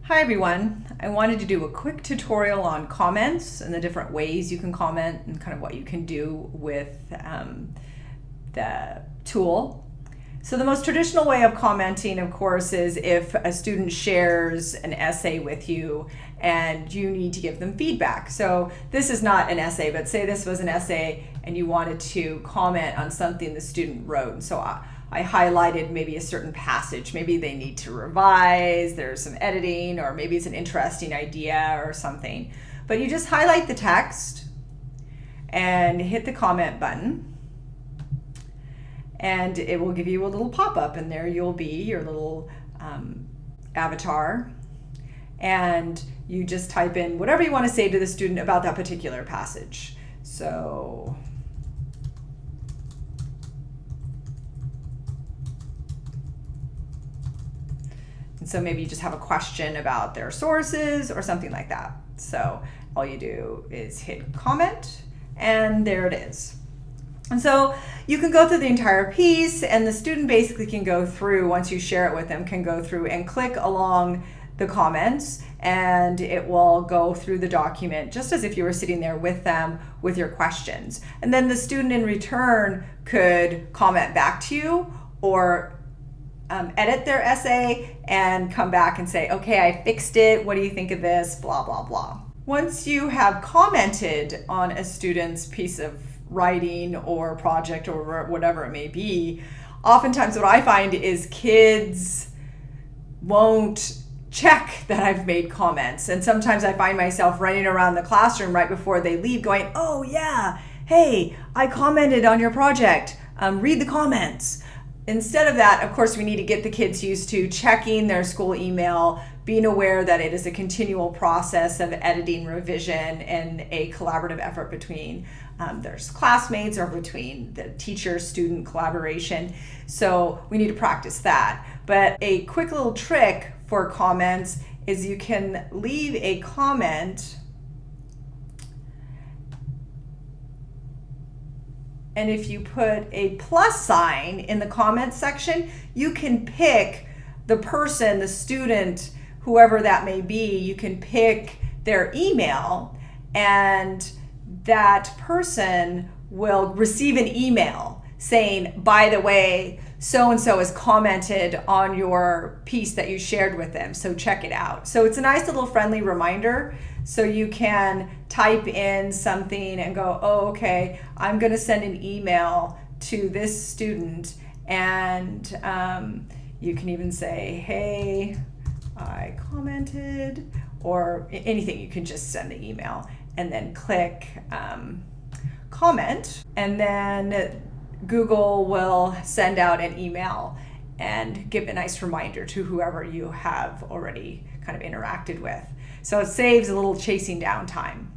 Hi everyone, I wanted to do a quick tutorial on comments and the different ways you can comment and kind of what you can do with the tool. So the most traditional way of commenting, of course, is if a student shares an essay with you and you need to give them feedback. So this is not an essay, but say this was an essay and you wanted to comment on something the student wrote. So I highlighted maybe a certain passage. Maybe they need to revise, there's some editing, or maybe it's an interesting idea or something. But you just highlight the text and hit the comment button. And it will give you a little pop-up, and there you'll be, your little avatar. And you just type in whatever you want to say to the student about that particular passage. So maybe you just have a question about their sources or something like that. So all you do is hit comment, and there it is. And so you can go through the entire piece, and the student basically can go through, once you share it with them, can go through and click along the comments, and it will go through the document just as if you were sitting there with them with your questions. And then the student in return could comment back to you or edit their essay and come back and say, okay, I fixed it. What do you think of this? Blah, blah, blah. Once you have commented on a student's piece of writing or project or whatever it may be, oftentimes what I find is kids won't check that I've made comments. And sometimes I find myself running around the classroom right before they leave going, oh yeah, hey, I commented on your project. Read the comments. Instead of that, of course, we need to get the kids used to checking their school email, being aware that it is a continual process of editing, revision, and a collaborative effort between their classmates or between the teacher-student collaboration. So we need to practice that. But a quick little trick for comments is you can leave a comment, and if you put a plus sign in the comment section, you can pick the person, the student, whoever that may be, you can pick their email, and that person will receive an email saying, by the way, so-and-so has commented on your piece that you shared with them, so check it out. So it's a nice little friendly reminder. So you can type in something and go, oh, okay, I'm gonna send an email to this student, and you can even say, hey, I commented, or anything. You can just send the email and then click comment, and then Google will send out an email and give a nice reminder to whoever you have already kind of interacted with. So it saves a little chasing down time.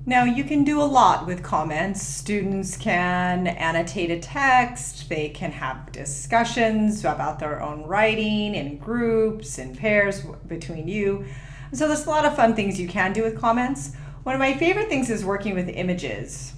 Now you can do a lot with comments. Students can annotate a text, they can have discussions about their own writing in groups, in pairs between you. So there's a lot of fun things you can do with comments. One of my favorite things is working with images.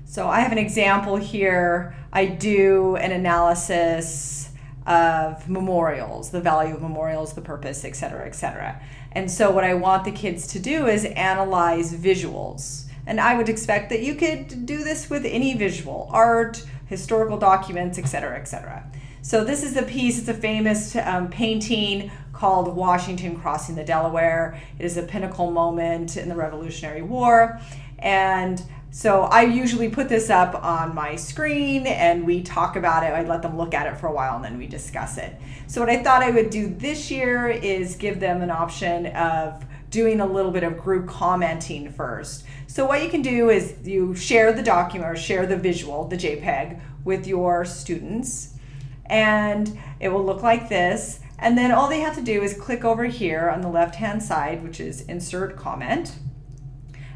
So I have an example here. I do an analysis of memorials, the value of memorials, the purpose, et cetera, et cetera. And so what I want the kids to do is analyze visuals. And I would expect that you could do this with any visual, art, historical documents, et cetera, et cetera. So this is a piece, it's a famous painting called Washington Crossing the Delaware. It is a pinnacle moment in the Revolutionary War. And so I usually put this up on my screen and we talk about it. I let them look at it for a while and then we discuss it. So what I thought I would do this year is give them an option of doing a little bit of group commenting first. So what you can do is you share the document or share the visual, the JPEG, with your students, and it will look like this. And then all they have to do is click over here on the left-hand side, which is Insert Comment.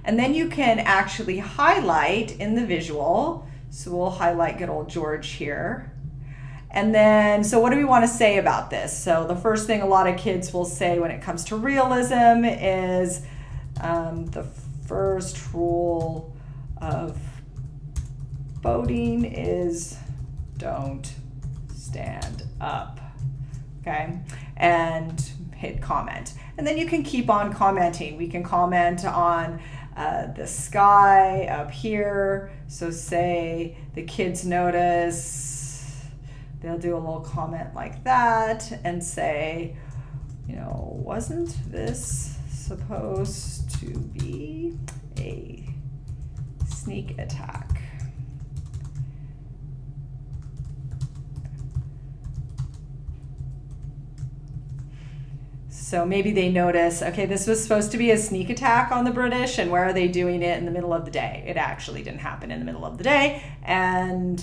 And then you can actually highlight in the visual. So we'll highlight good old George here. And then, so what do we want to say about this? So the first thing a lot of kids will say when it comes to realism is the first rule of voting is don't stand up. Okay, and hit comment. And then you can keep on commenting. We can comment on the sky up here. So say the kids notice, they'll do a little comment like that and say, wasn't this supposed to be a sneak attack? So maybe they notice, okay, this was supposed to be a sneak attack on the British, and where are they doing it in the middle of the day? It actually didn't happen in the middle of the day, and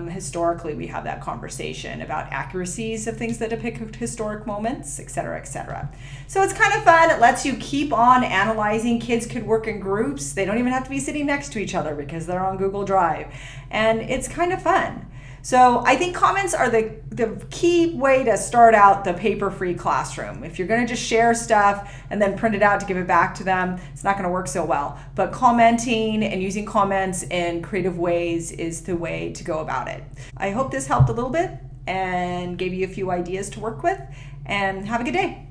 historically we have that conversation about accuracies of things that depict historic moments, et cetera, et cetera. So it's kind of fun. It lets you keep on analyzing. Kids could work in groups. They don't even have to be sitting next to each other because they're on Google Drive, and it's kind of fun. So I think comments are the key way to start out the paper-free classroom. If you're going to just share stuff and then print it out to give it back to them, it's not going to work so well. But commenting and using comments in creative ways is the way to go about it. I hope this helped a little bit and gave you a few ideas to work with, and have a good day.